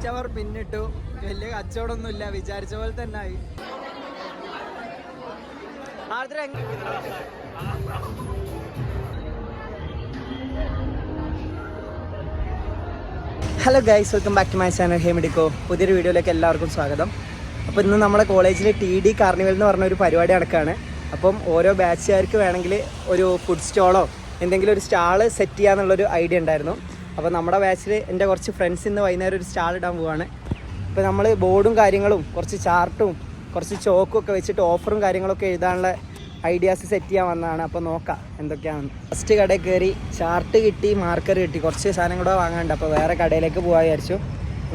അവർ പിന്നിട്ടു. വലിയ കച്ചവടമൊന്നുമില്ല, വിചാരിച്ച പോലെ തന്നെ ആയി. Hello guys, welcome back to my channel ഹേമിഡിക്കോ. പുതിയൊരു വീഡിയോയിലേക്ക് എല്ലാവർക്കും സ്വാഗതം. അപ്പോൾ ഇന്ന് നമ്മുടെ കോളേജിൽ TD കാർണിവൽ എന്ന് പറഞ്ഞ ഒരു പരിപാടി നടക്കുകയാണ്. അപ്പം ഓരോ ബാച്ചുകാർക്ക് വേണമെങ്കിൽ ഒരു ഫുഡ് സ്റ്റോളോ എന്തെങ്കിലും ഒരു സ്റ്റാള് സെറ്റ് ചെയ്യാന്നുള്ളൊരു ഐഡിയ ഉണ്ടായിരുന്നു. അപ്പോൾ നമ്മുടെ ബാച്ചിൽ എൻ്റെ കുറച്ച് ഫ്രണ്ട്സ് ഇന്ന് വൈകുന്നേരം ഒരു സ്റ്റാൾ ഇടാൻ പോവുകയാണ്. ഇപ്പോൾ നമ്മൾ ബോർഡും കാര്യങ്ങളും കുറച്ച് ചാർട്ടും കുറച്ച് ചോക്കും ഒക്കെ വെച്ചിട്ട് ഓഫറും കാര്യങ്ങളൊക്കെ എഴുതാനുള്ള ഐഡിയാസ് സെറ്റ് ചെയ്യാൻ വന്നതാണ്. അപ്പോൾ നോക്കാം എന്തൊക്കെയാണെന്ന്. ഫസ്റ്റ് കടയിൽ കയറി ചാർട്ട് കിട്ടി, മാർക്കർ കിട്ടി, കുറച്ച് സാധനം കൂടെ വാങ്ങാനുണ്ട്. അപ്പോൾ വേറെ കടയിലേക്ക് പോകാൻ വിചാരിച്ചു.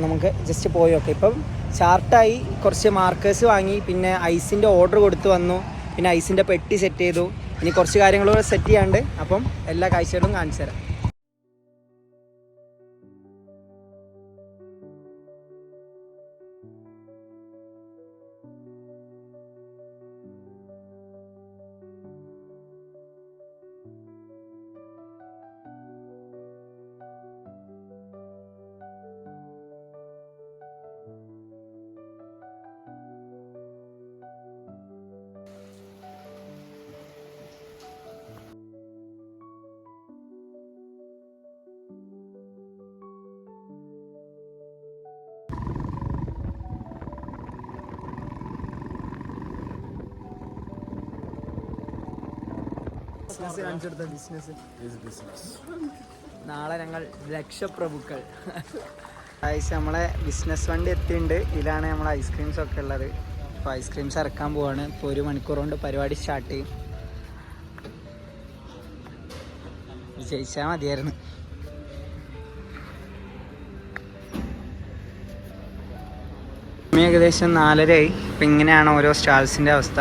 നമുക്ക് ജസ്റ്റ് പോയി നോക്കാം. ഇപ്പം ചാർട്ടായി, കുറച്ച് മാർക്കേഴ്സ് വാങ്ങി, പിന്നെ ഐസിൻ്റെ ഓർഡർ കൊടുത്ത് വന്നു, പിന്നെ ഐസിൻ്റെ പെട്ടി സെറ്റ് ചെയ്തു. ഇനി കുറച്ച് കാര്യങ്ങളൂടെ സെറ്റ് ചെയ്യാണ്ട്. അപ്പം എല്ലാ കാഴ്ചകളും കാണിച്ചു തരാം. നാളെ ഞങ്ങൾ ലക്ഷപ്രഭുക്കൾ. ആഴ്ച നമ്മളെ ബിസിനസ് വണ്ടി എത്തിയിട്ടുണ്ട്. ഇതിലാണ് നമ്മളെ ഐസ്ക്രീംസ് ഒക്കെ ഉള്ളത്. അപ്പോൾ ഐസ്ക്രീംസ് ഇറക്കാൻ പോവാണ്. ഇപ്പോൾ 1 മണിക്കൂർ കൊണ്ട് പരിപാടി സ്റ്റാർട്ട് ചെയ്യും. വിജയിച്ചാൽ മതിയായിരുന്നു. ഏകദേശം 4:30 ഇപ്പം ഇങ്ങനെയാണ് ഓരോ സ്റ്റാൾസിൻ്റെ അവസ്ഥ.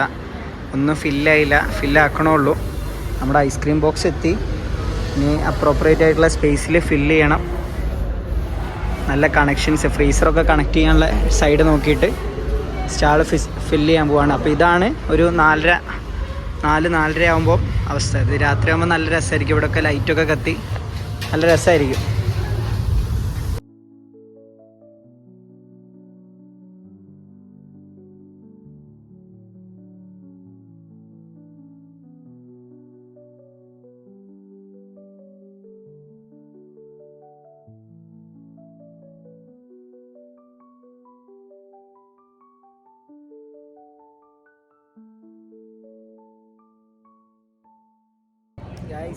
ഒന്നും ഫില്ലായില്ല, ഫില്ലാക്കണുള്ളൂ. നമ്മുടെ ഐസ്ക്രീം ബോക്സ് എത്തി. ഇനി അപ്രോപ്രിയേറ്റ് ആയിട്ടുള്ള സ്പേസിൽ ഫില്ല് ചെയ്യണം. നല്ല കണക്ഷൻസ്, ഫ്രീസറൊക്കെ കണക്ട് ചെയ്യാനുള്ള സൈഡ് നോക്കിയിട്ട് സ്റ്റാൾ ഫില്ല് ചെയ്യാൻ പോവാണ്. അപ്പോൾ ഇതാണ് ഒരു 4:30 ആകുമ്പോൾ അവസ്ഥ. ഇത് രാത്രി ആകുമ്പോൾ നല്ല രസമായിരിക്കും. ഇവിടെയൊക്കെ ലൈറ്റൊക്കെ കത്തി നല്ല രസമായിരിക്കും.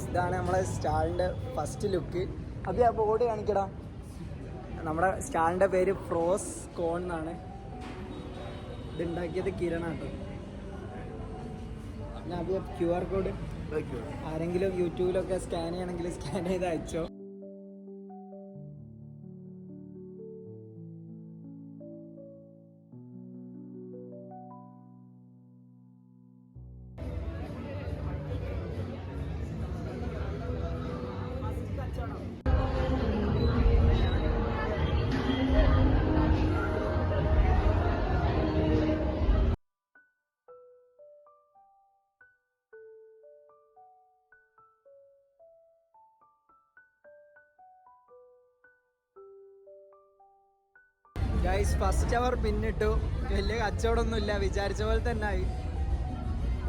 ഇതാണ് നമ്മളെ സ്റ്റാളിൻ്റെ ഫസ്റ്റ് ലുക്ക്. അത് ആ ബോർഡ് കാണിക്കടാ. നമ്മുടെ സ്റ്റാളിൻ്റെ പേര് ഫ്രോസ് കോൺ എന്നാണ്. ഇതുണ്ടാക്കിയത് കിരണാട്ടോ. പിന്നെ അത് QR കോഡ് ആരെങ്കിലും യൂട്യൂബിലൊക്കെ സ്കാൻ ചെയ്യണമെങ്കിൽ സ്കാൻ ചെയ്ത് അയച്ചോ. ഗൈസ്, ഫസ്റ്റ് അവർ പിന്നിട്ടു. വലിയ കച്ചവടമൊന്നുമില്ല, വിചാരിച്ച പോലെ തന്നെ ആയി.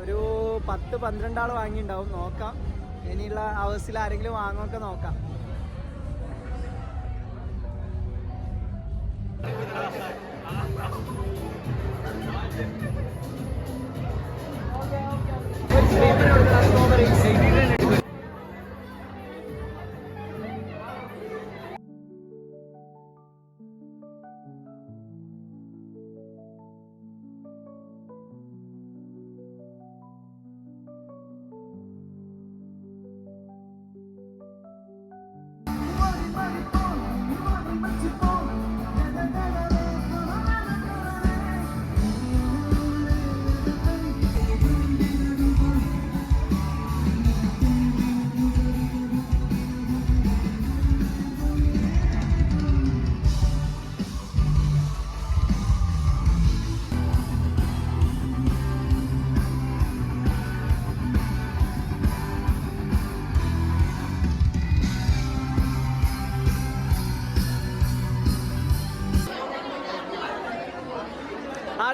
ഒരു 10-12 ആൾ വാങ്ങിയിട്ടുണ്ടാവും. നോക്കാം, ഇനിയുള്ള ഹൗസിൽ ആരെങ്കിലും വാങ്ങുമൊക്കെ നോക്കാം.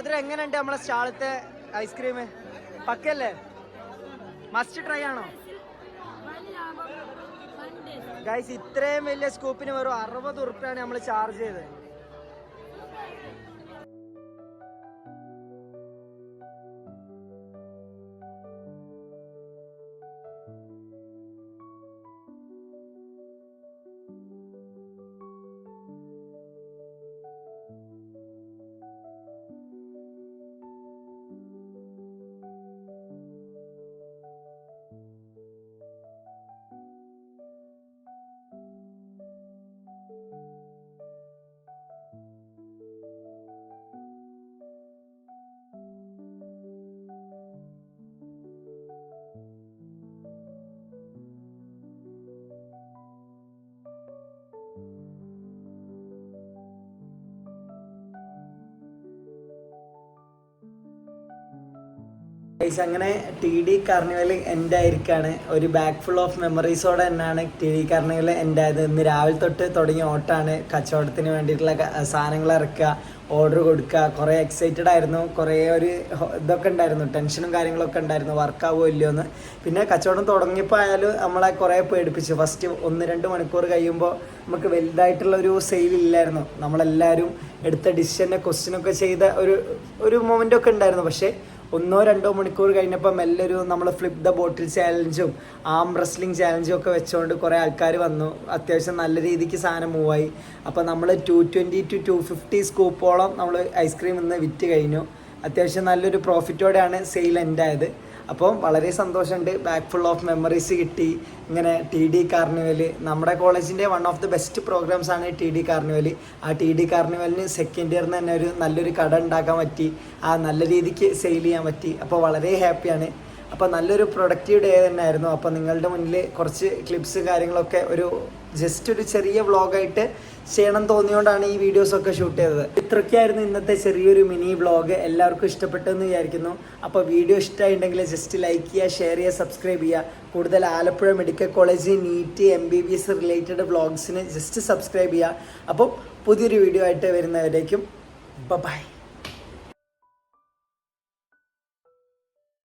ആർദ്ര എങ്ങനെയുണ്ട് നമ്മളെ സ്റ്റാളത്തെ ഐസ്ക്രീം? പക്കല്ലേ? മസ്റ്റ് ട്രൈ ആണോ ഗൈസ്? ഇത്രയും വലിയ സ്കൂപ്പിന് വെറും 60 ഉറുപ്പിയാണ് നമ്മൾ ചാർജ് ചെയ്തത്. അങ്ങനെ ടി ഡി കാർണിവൽ എൻ്റെ ആയിരിക്കാണ്. ഒരു ബാഗ് ഫുൾ ഓഫ് മെമ്മറീസോടെ തന്നെയാണ് ടി ഡി കാർണിവൽ എൻ്റെ ആയത്. ഇന്ന് രാവിലെ തൊട്ട് തുടങ്ങിയ ഓട്ടാണ്. കച്ചവടത്തിന് വേണ്ടിയിട്ടുള്ള സാധനങ്ങൾ ഇറക്കുക, ഓർഡർ കൊടുക്കുക. കുറേ എക്സൈറ്റഡ് ആയിരുന്നു, കുറേ ഒരു ഇതൊക്കെ ഉണ്ടായിരുന്നു, ടെൻഷനും കാര്യങ്ങളൊക്കെ ഉണ്ടായിരുന്നു, വർക്കാവുമോ ഇല്ലയോ എന്ന്. പിന്നെ കച്ചവടം തുടങ്ങിയപ്പോൾ ആയാലും നമ്മളെ കുറേ പേടിപ്പിച്ചു. ഫസ്റ്റ് 1-2 മണിക്കൂർ കഴിയുമ്പോൾ നമുക്ക് വലുതായിട്ടുള്ളൊരു സെയിലില്ലായിരുന്നു. നമ്മളെല്ലാവരും എടുത്ത ഡിസിഷനെ ക്വസ്റ്റ്യനൊക്കെ ചെയ്ത ഒരു മൊമെൻ്റൊക്കെ ഉണ്ടായിരുന്നു. പക്ഷേ 1-2 മണിക്കൂർ കഴിഞ്ഞപ്പം എല്ലാവരും നമ്മൾ ഫ്ലിപ്പ് ദ ബോട്ടിൽ ചാലഞ്ചും ആം റെസ്ലിംഗ് ചാലഞ്ചും ഒക്കെ വെച്ചുകൊണ്ട് കുറേ ആൾക്കാർ വന്നു. അത്യാവശ്യം നല്ല രീതിക്ക് സാധനം മൂവായി. അപ്പോൾ നമ്മൾ 220 to 250 സ്കൂപ്പോളം നമ്മൾ ഐസ്ക്രീം ഇന്ന് വിറ്റ് കഴിഞ്ഞു. അത്യാവശ്യം നല്ലൊരു പ്രോഫിറ്റോടെയാണ് സെയിൽ എൻഡ് ആയത്. അപ്പോൾ വളരെ സന്തോഷമുണ്ട്. ബാഗ് ഫുൾ ഓഫ് മെമ്മറീസ് കിട്ടി. ഇങ്ങനെ ടി ഡി കാർണിവൽ നമ്മുടെ കോളേജിൻ്റെ one of the best programs ആണ് ടി ഡി കാർണിവൽ. ആ ടി ഡി കാർണിവലിന് സെക്കൻഡ് ഇയറിന് തന്നെ നല്ലൊരു കട ഉണ്ടാക്കാൻ പറ്റി, ആ നല്ല രീതിക്ക് സെയിൽ ചെയ്യാൻ പറ്റി. അപ്പോൾ വളരെ ഹാപ്പിയാണ്. അപ്പോൾ നല്ലൊരു പ്രൊഡക്റ്റീവ് ഡേ തന്നെ ആയിരുന്നു. അപ്പോൾ നിങ്ങളുടെ മുന്നിൽ കുറച്ച് ക്ലിപ്സ് കാര്യങ്ങളൊക്കെ ജസ്റ്റ് ഒരു ചെറിയ വ്ളോഗായിട്ട് ചെയ്യണം തോന്നിയോണ്ടാണ് ഈ വീഡിയോസൊക്കെ ഷൂട്ട് ചെയ്തത്. ഇത്രയൊക്കെയായിരുന്നു ഇന്നത്തെ ചെറിയൊരു മിനി വ്ളോഗ്. എല്ലാവർക്കും ഇഷ്ടപ്പെട്ടെന്ന് വിചാരിക്കുന്നു. അപ്പോൾ വീഡിയോ ഇഷ്ടമായിട്ടുണ്ടെങ്കിൽ ജസ്റ്റ് ലൈക്ക് ചെയ്യുക, ഷെയർ ചെയ്യുക, സബ്സ്ക്രൈബ് ചെയ്യുക. കൂടുതൽ Alappuzha medical college NEET MBBS related വ്ളോഗ്സിന് ജസ്റ്റ് സബ്സ്ക്രൈബ് ചെയ്യുക. അപ്പോൾ പുതിയൊരു വീഡിയോ ആയിട്ട് വരുന്നവരേക്കും ബൈ.